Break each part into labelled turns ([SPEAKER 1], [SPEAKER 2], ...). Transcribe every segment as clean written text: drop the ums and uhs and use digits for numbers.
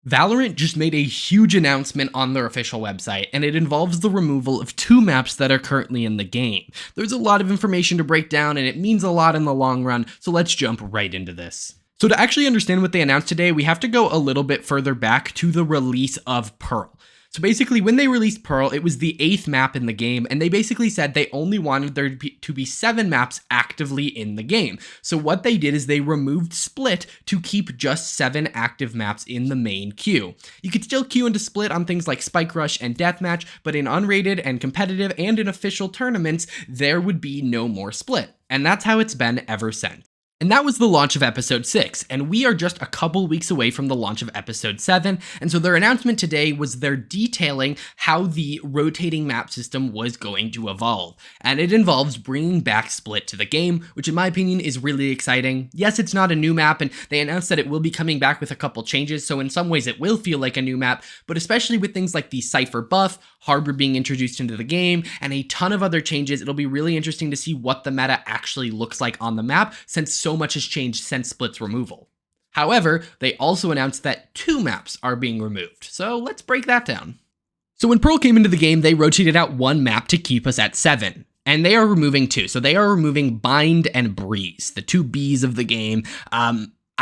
[SPEAKER 1] Valorant just made a huge announcement on their official website, and it involves the removal of 2 maps that are currently in the game. There's a lot of information to break down, and it means a lot in the long run, so let's jump right into this. So to actually understand what they announced today, we have to go a little bit further back to the release of Pearl. So basically, when they released Pearl, it was the 8th map in the game, and they basically said they only wanted there to be 7 maps actively in the game. So what they did is they removed Split to keep just 7 active maps in the main queue. You could still queue into Split on things like Spike Rush and Deathmatch, but in unrated and competitive and in official tournaments, there would be no more Split. And that's how it's been ever since. And that was the launch of Episode 6, and we are just a couple weeks away from the launch of Episode 7, and so their announcement today was they're detailing how the rotating map system was going to evolve, and it involves bringing back Split to the game, which in my opinion is really exciting. Yes, it's not a new map, and they announced that it will be coming back with a couple changes, so in some ways it will feel like a new map, but especially with things like the Cypher buff, Harbor being introduced into the game, and a ton of other changes, it'll be really interesting to see what the meta actually looks like on the map, since so much has changed since Split's removal. However, they also announced that 2 maps are being removed, so let's break that down. So when Pearl came into the game, they rotated out 1 map to keep us at 7. And they are removing 2. So they are removing Bind and Breeze, the 2 Bs of the game.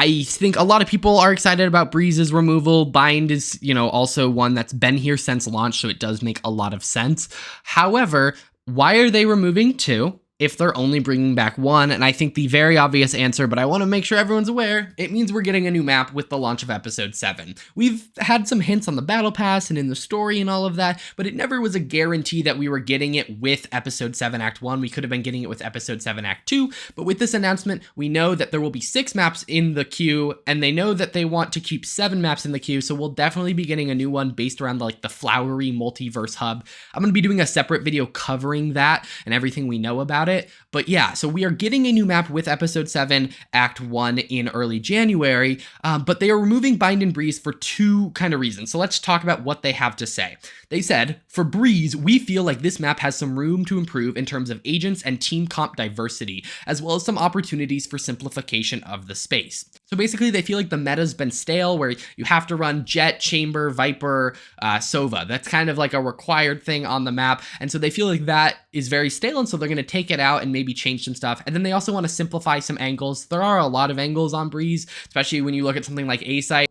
[SPEAKER 1] I think a lot of people are excited about Breeze's removal. Bind is, also one that's been here since launch, so it does make a lot of sense. However, why are they removing 2? If they're only bringing back 1, and I think the very obvious answer, but I want to make sure everyone's aware, it means we're getting a new map with the launch of Episode 7. We've had some hints on the Battle Pass and in the story and all of that, but it never was a guarantee that we were getting it with Episode 7 Act 1. We could have been getting it with Episode 7 Act 2, but with this announcement, we know that there will be 6 maps in the queue, and they know that they want to keep 7 maps in the queue, so we'll definitely be getting a new one based around the flowery multiverse hub. I'm going to be doing a separate video covering that and everything we know about it. But yeah, so we are getting a new map with Episode 7 Act 1 in early January, but they are removing Bind and Breeze for 2 kind of reasons. So let's talk about what they have to say. They said, for Breeze, we feel like this map has some room to improve in terms of agents and team comp diversity, as well as some opportunities for simplification of the space. So basically, they feel like the meta's been stale, where you have to run Jet, Chamber, Viper, Sova. That's kind of like a required thing on the map, and so they feel like that is very stale, and so they're going to take it out and maybe change some stuff. And then they also want to simplify some angles. There are a lot of angles on Breeze, especially when you look at something like A-Site.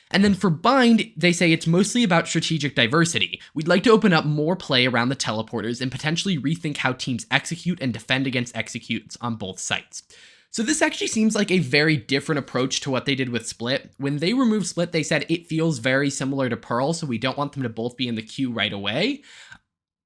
[SPEAKER 1] And then for Bind, they say it's mostly about strategic diversity. We'd like to open up more play around the teleporters and potentially rethink how teams execute and defend against executes on both sites. So this actually seems like a very different approach to what they did with Split. When they removed Split, they said it feels very similar to Pearl, so we don't want them to both be in the queue right away.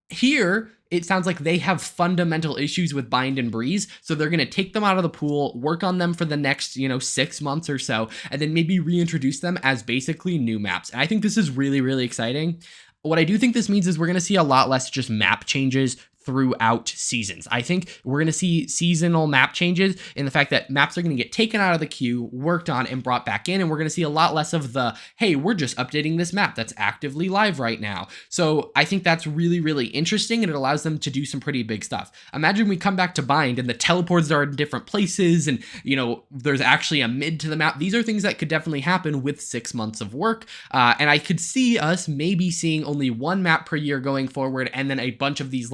[SPEAKER 1] Here, it sounds like they have fundamental issues with Bind and Breeze, so they're going to take them out of the pool, work on them for the next, 6 months or so, and then maybe reintroduce them as basically new maps. And I think this is really, really exciting. What I do think this means is we're going to see a lot less just map changes throughout seasons. I think we're going to see seasonal map changes in the fact that maps are going to get taken out of the queue, worked on, and brought back in, and we're going to see a lot less of the, hey, we're just updating this map that's actively live right now. So I think that's really, really interesting, and it allows them to do some pretty big stuff. Imagine we come back to Bind, and the teleports are in different places, and, there's actually a mid to the map. These are things that could definitely happen with 6 months of work, and I could see us maybe seeing only 1 map per year going forward, and then a bunch of these,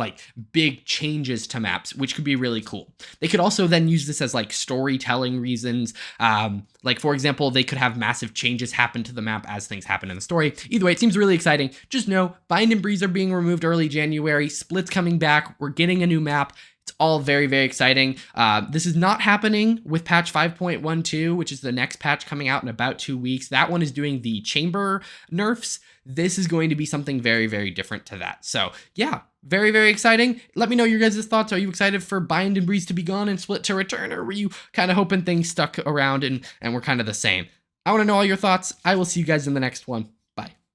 [SPEAKER 1] big changes to maps, which could be really cool. They could also then use this as storytelling reasons. For example, they could have massive changes happen to the map as things happen in the story. Either way, it seems really exciting. Just know Bind and Breeze are being removed early January. Split's coming back. We're getting a new map. It's all very, very exciting. This is not happening with patch 5.12, which is the next patch coming out in about 2 weeks. That one is doing the chamber nerfs. This is going to be something very, very different to that. So yeah, very, very exciting. Let me know your guys' thoughts. Are you excited for Bind and Breeze to be gone and Split to return? Or were you kind of hoping things stuck around and were kind of the same? I want to know all your thoughts. I will see you guys in the next one.